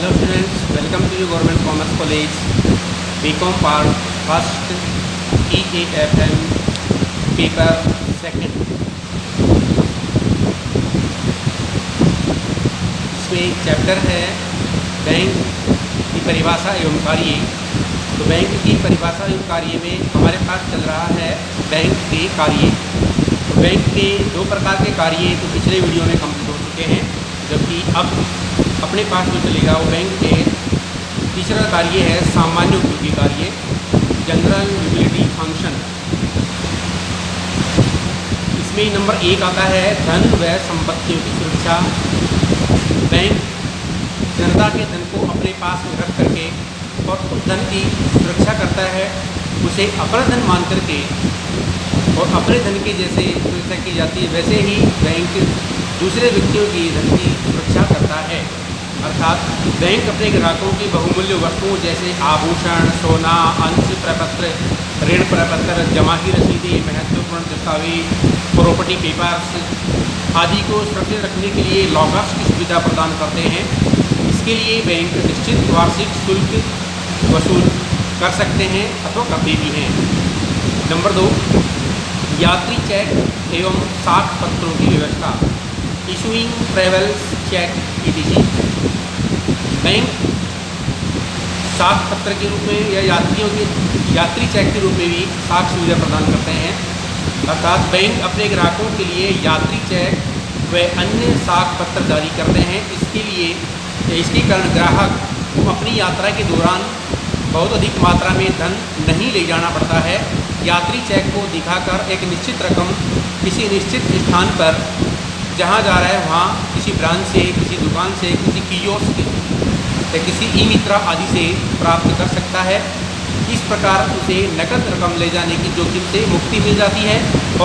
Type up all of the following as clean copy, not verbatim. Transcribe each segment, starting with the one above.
Hello students, welcome to your Government Commerce College BCom Part First EAFM Paper Second। इसमें एक chapter है bank की परिभाषा एवं कार्य। तो बैंक की परिभाषा एवं कार्य में हमारे पास चल रहा है बैंक के कार्य। तो बैंक के दो प्रकार के कार्य तो पिछले वीडियो में कंप्लीट हो चुके हैं, जबकि अब अपने पास जो चलेगा वो बैंक के तीसरा कार्य है सामान्य उपयोगी कार्य, जनरल यूटिलिटी फंक्शन। इसमें नंबर 1 आता है धन व संपत्तियों की सुरक्षा। बैंक जनता के धन को अपने पास में रख करके और उस धन की सुरक्षा करता है, उसे अपना धन मान करके और अपने धन के जैसे सुरक्षा की जाती है, वैसे ही बैंक दूसरे व्यक्तियों की धन की सुरक्षा करता है। अर्थात बैंक अपने ग्राहकों की बहुमूल्य वस्तुओं जैसे आभूषण, सोना, अंश प्रपत्र, ऋण प्रपत्र, जमा की रसीदें, महत्वपूर्ण दस्तावेज, प्रॉपर्टी पेपर्स आदि को सुरक्षित रखने के लिए लॉकर्स की सुविधा प्रदान करते हैं। इसके लिए बैंक निश्चित वार्षिक शुल्क वसूल कर सकते हैं अथवा करते भी हैं। नंबर 2, यात्री चेक एवं साख पत्रों की व्यवस्था, issuing travels cheque etc। Bank साख पत्र के रूप में या यात्री चेक के रूप में भी साख सुविधा प्रदान करते हैं। अर्थात बैंक अपने ग्राहकों के लिए यात्री चेक व अन्य साख पत्र जारी करते हैं। इसके कारण ग्राहक को अपनी यात्रा के दौरान बहुत अधिक मात्रा में धन नहीं ले जाना पड़ता है। यात्री चेक को दिखाकर एक निश्चित रकम किसी निश्चित स्थान पर जहाँ जा रहा है वहाँ किसी ब्रांच से, किसी दुकान से, किसी कियोस्क या किसी ई मित्रा आदि से प्राप्त कर सकता है। इस प्रकार उसे नकद रकम ले जाने की जोखिम से मुक्ति मिल जाती है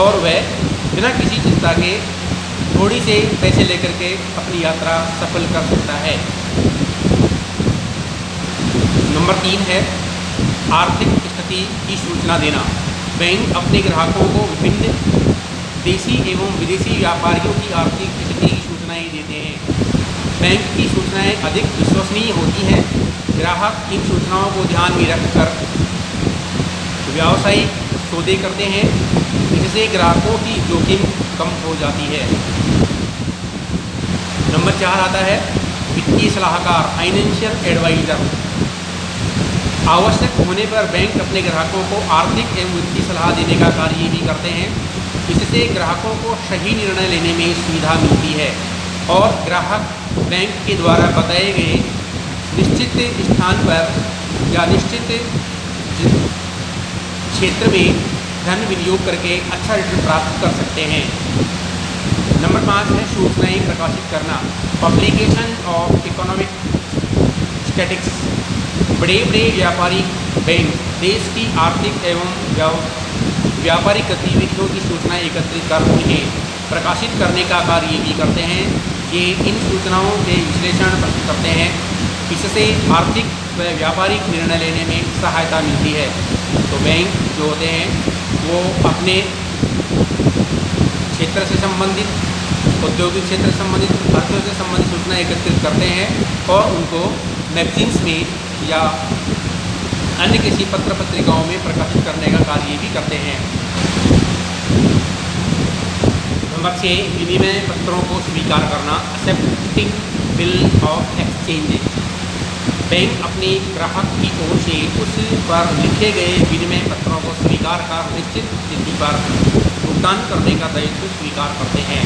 और वह बिना किसी चिंता के थोड़ी से पैसे लेकर के अपनी यात्रा सफल कर सकता है। नंबर 3 है आर्थिक स्थिति की सूचना देना। बैंक अपने ग्राहकों को विभिन्न देशी एवं विदेशी व्यापारियों की आर्थिक स्थिति की सूचनाएँ देते हैं। बैंक की सूचनाएं अधिक विश्वसनीय होती हैं। ग्राहक इन सूचनाओं को ध्यान में रखकर व्यावसायिक सौदे करते हैं, जिससे ग्राहकों की जोखिम कम हो जाती है। नंबर 4 आता है वित्तीय सलाहकार, फाइनेंशियल एडवाइजर। आवश्यक होने पर बैंक अपने ग्राहकों को आर्थिक एवं वित्तीय सलाह देने का कार्य भी करते हैं। इससे ग्राहकों को सही निर्णय लेने में सुविधा मिलती है और ग्राहक बैंक के द्वारा बताए गए निश्चित स्थान पर या निश्चित क्षेत्र में धन विनियोग करके अच्छा रिटर्न प्राप्त कर सकते हैं। नंबर 5 है सूचनाएं प्रकाशित करना, पब्लिकेशन ऑफ इकोनॉमिक स्टैटिस्टिक्स। बड़े बड़े व्यापारिक बैंक देश की आर्थिक एवं व्यापारिक गतिविधियों की सूचनाएं एकत्रित कर उन्हें प्रकाशित करने का कार्य भी करते हैं। ये इन सूचनाओं के विश्लेषण करते हैं, इससे आर्थिक व व्यापारिक निर्णय लेने में सहायता मिलती है। तो बैंक जो होते हैं वो अपने क्षेत्र से संबंधित, औद्योगिक क्षेत्र से संबंधित, अर्थव्यवस्था से संबंधित सूचना एकत्रित करते हैं और उनको मैगजीन्स में या अन्य किसी पत्र पत्रिकाओं में प्रकाशित करने का कार्य भी करते हैं। नंबर 6 विनिमय पत्रों को स्वीकार करना, accepting bill of exchange. Bank अपने ग्राहक की ओर से उस पर लिखे गए विनिमय पत्रों को स्वीकार कर निश्चित तिथि पर भुगतान करने का दायित्व स्वीकार करते हैं।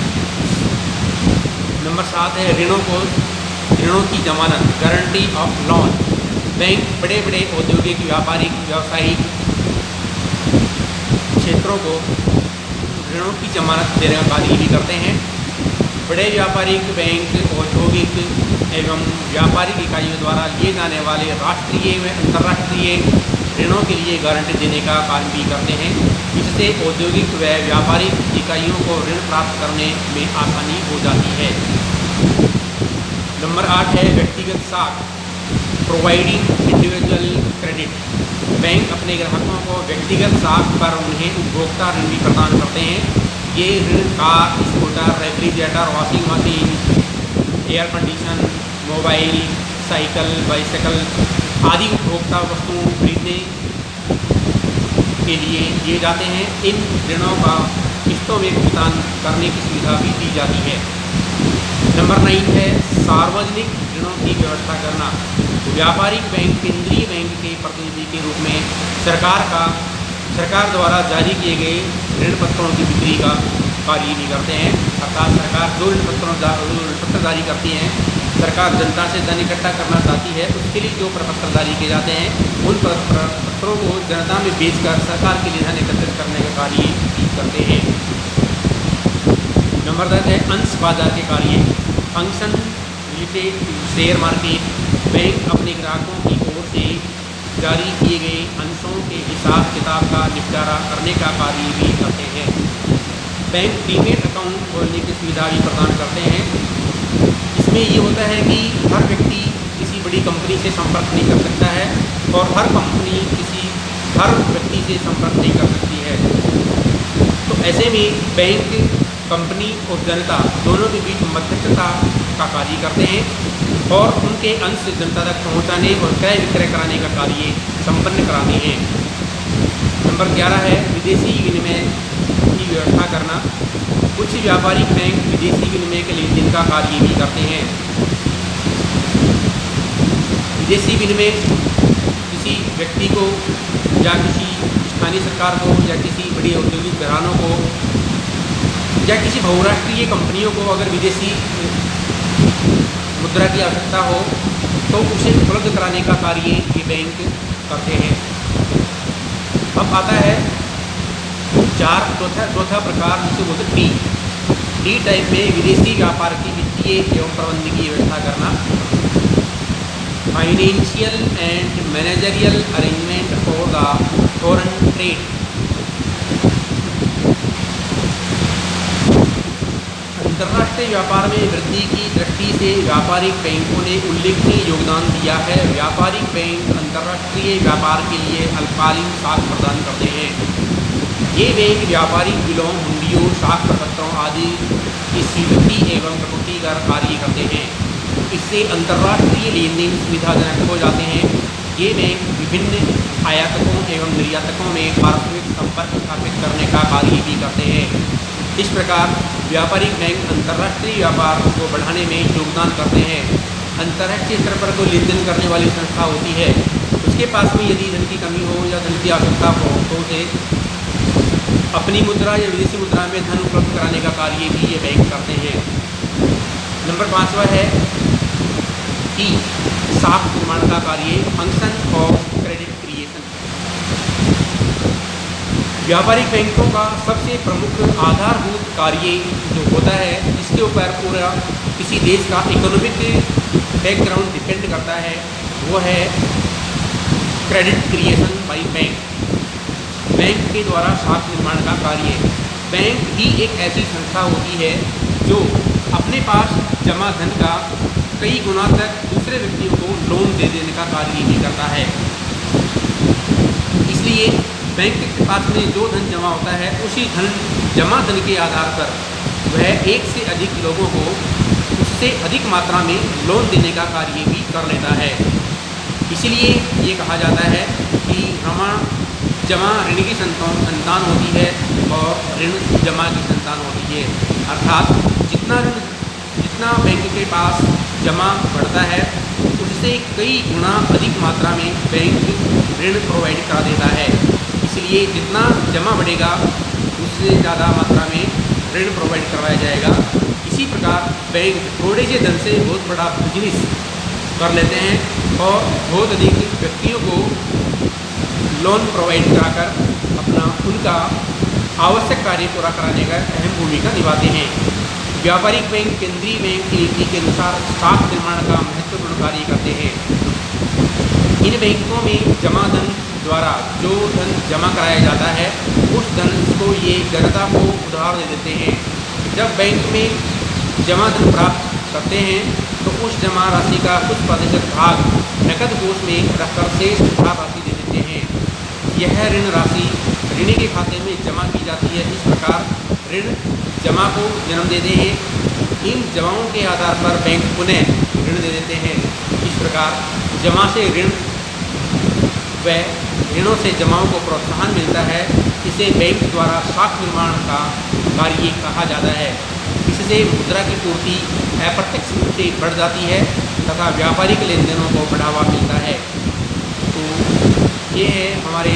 नंबर 7 है ऋणों की जमानत, गारंटी ऑफ लोन। बैंक बड़े बड़े औद्योगिक, व्यापारिक, व्यावसायिक क्षेत्रों को ऋणों की जमानत देने का कार्य भी करते हैं। बड़े व्यापारिक बैंक औद्योगिक एवं व्यापारिक इकाइयों द्वारा लिए जाने वाले राष्ट्रीय व अंतर्राष्ट्रीय ऋणों के लिए गारंटी देने का कार्य भी करते हैं। इससे औद्योगिक व व्यापारिक इकाइयों को ऋण प्राप्त करने में आसानी हो जाती है। नंबर 8 है व्यक्तिगत साख, प्रोवाइडिंग इंडिविजुअल क्रेडिट। बैंक अपने ग्राहकों को व्यक्तिगत साख पर उन्हें उपभोक्ता ऋण भी प्रदान करते हैं। ये ऋण car, scooter, refrigerator, washing machine, air condition, mobile, cycle, bicycle आदि उपभोक्ता वस्तुओं खरीदने के लिए दिए जाते हैं। इन ऋणों का किस्तों में भुगतान करने की सुविधा भी दी जाती है। नंबर 9 है सार्वजनिक ऋणों की व्यवस्था करना। व्यापारिक बैंक केंद्रीय बैंक के प्रतिनिधि के रूप में सरकार द्वारा जारी किए गए ऋण पत्रों की बिक्री का कार्य भी करते हैं। अर्थात सरकार जो ऋण पत्र जारी करती है, सरकार जनता से धन इकट्ठा करना चाहती है, उसके लिए जो प्रपत्र जारी किए जाते हैं, उन पत्रों को जनता में बेचकर सरकार के लिए धन एकत्रित करने का कार्य भी करते हैं। नंबर 10 है अंश बाजार के कार्य। Function related to share market. Bank अपने ग्राहकों की ओर से जारी किए गए अंशों के हिसाब किताब का निपटारा करने का कार्य भी करते हैं। बैंक डीमेट अकाउंट खोलने की सुविधा भी प्रदान करते हैं। इसमें ये होता है कि हर व्यक्ति किसी बड़ी कंपनी से संपर्क नहीं कर सकता है और हर कंपनी हर व्यक्ति से संपर्क नहीं कर सकती है। तो ऐसे में बैंक कंपनी और जनता दोनों के बीच मध्यस्थता का कार्य करते हैं और उनके अंश जनता तक पहुंचाने और क्रय विक्रय कराने का कार्य संपन्न कराते हैं। नंबर 11 है विदेशी विनिमय की व्यवस्था करना। कुछ व्यापारिक बैंक विदेशी विनिमय के लेन देन का कार्य भी करते हैं। विदेशी विनिमय किसी व्यक्ति को या किसी स्थानीय सरकार को या किसी बड़ी औद्योगिक घरानों को या किसी बहुराष्ट्रीय कंपनियों को अगर विदेशी मुद्रा की आवश्यकता हो तो उसे उपलब्ध कराने का कार्य ये बैंक करते हैं। अब आता है चौथा प्रकार जिसे बोलते डी टाइप में विदेशी व्यापार की वित्तीय एवं प्रबंधन की व्यवस्था करना। Financial and managerial arrangement for the foreign trade. अंतर्राष्ट्रीय व्यापार में वृद्धि की दृष्टि से व्यापारिक बैंकों ने उल्लेखनीय योगदान दिया है। व्यापारिक बैंक अंतर्राष्ट्रीय व्यापार के लिए अल्पकालीन साख प्रदान करते हैं। ये बैंक व्यापारिक बिलों, हुंडियों, साख प्रपत्रों आदि की स्वीकृति एवं प्रकृति का कार्य करते हैं। इससे अंतर्राष्ट्रीय लेन देन सुविधाजनक हो जाते हैं। ये बैंक विभिन्न आयातकों एवं निर्यातकों में पारस्परिक संपर्क स्थापित करने का कार्य भी करते हैं। इस प्रकार व्यापारिक बैंक अंतर्राष्ट्रीय व्यापार को बढ़ाने में योगदान करते हैं। अंतर्राष्ट्रीय स्तर पर कोई लेन देन करने वाली संस्था होती है, उसके पास में यदि धन की कमी हो या धन की आवश्यकता हो तो उसे अपनी मुद्रा या विदेशी मुद्रा में धन उपलब्ध कराने का कार्य भी ये बैंक करते हैं। नंबर 5वां है कि साख निर्माण का कार्य। Function of credit creation. व्यापारिक बैंकों का सबसे प्रमुख आधारभूत कार्य जो होता है, जिसके ऊपर पूरा किसी देश का इकोनॉमिक बैकग्राउंड डिपेंड करता है, वो है credit creation by bank. Bank के द्वारा साख निर्माण का कार्य। बैंक ही एक ऐसी संस्था होती है जो अपने पास जमा धन का कई गुना तक दूसरे व्यक्तियों को लोन दे देने का कार्य भी करता है। इसलिए बैंक के पास में जो धन जमा होता है, उसी जमा धन के आधार पर वह एक से अधिक लोगों को उससे अधिक मात्रा में लोन देने का कार्य भी कर लेता है। इसलिए ये कहा जाता है कि जमा ऋण की संतान होती है और ऋण जमा की संतान होती है। अर्थात जितना बैंक के पास जमा बढ़ता है, उससे कई गुना अधिक मात्रा में बैंक ऋण प्रोवाइड करा देता है। इसलिए जितना जमा बढ़ेगा उससे ज़्यादा मात्रा में ऋण प्रोवाइड करवाया जाएगा। इसी प्रकार बैंक थोड़े से धन से बहुत बड़ा बिजनेस कर लेते हैं और बहुत अधिक व्यक्तियों को लोन प्रोवाइड कराकर उनका आवश्यक कार्य पूरा कराने का अहम भूमिका निभाते हैं। व्यापारिक बैंक केंद्रीय बैंक की नीति के अनुसार साख निर्माण का महत्वपूर्ण कार्य करते हैं। इन बैंकों में जमा धन द्वारा जो धन जमा कराया जाता है, उस धन को ये जनता को उधार दे देते हैं। जब बैंक में जमा धन प्राप्त करते हैं तो उस जमा राशि का कुछ प्रतिशत भाग नकद कोष में रखकर शेष उधार राशि दे देते हैं। यह ऋण राशि ऋणी के खाते में जमा की जाती है। इस प्रकार ऋण जमा को जन्म देते हैं। इन जमाओं के आधार पर बैंक पुनः ऋण दे देते हैं। इस प्रकार जमा से ऋण व ऋणों से जमाओं को प्रोत्साहन मिलता है, इसे बैंक द्वारा शाख निर्माण का कार्य कहा जाता है। इससे मुद्रा की पूर्ति अप्रत्यक्ष रूप से बढ़ जाती है तथा व्यापारिक लेन देनों को बढ़ावा मिलता है। तो ये है हमारे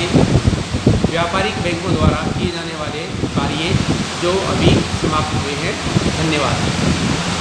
व्यापारिक बैंकों द्वारा किए जाने वाले कार्य जो अभी समाप्त हुए हैं। धन्यवाद।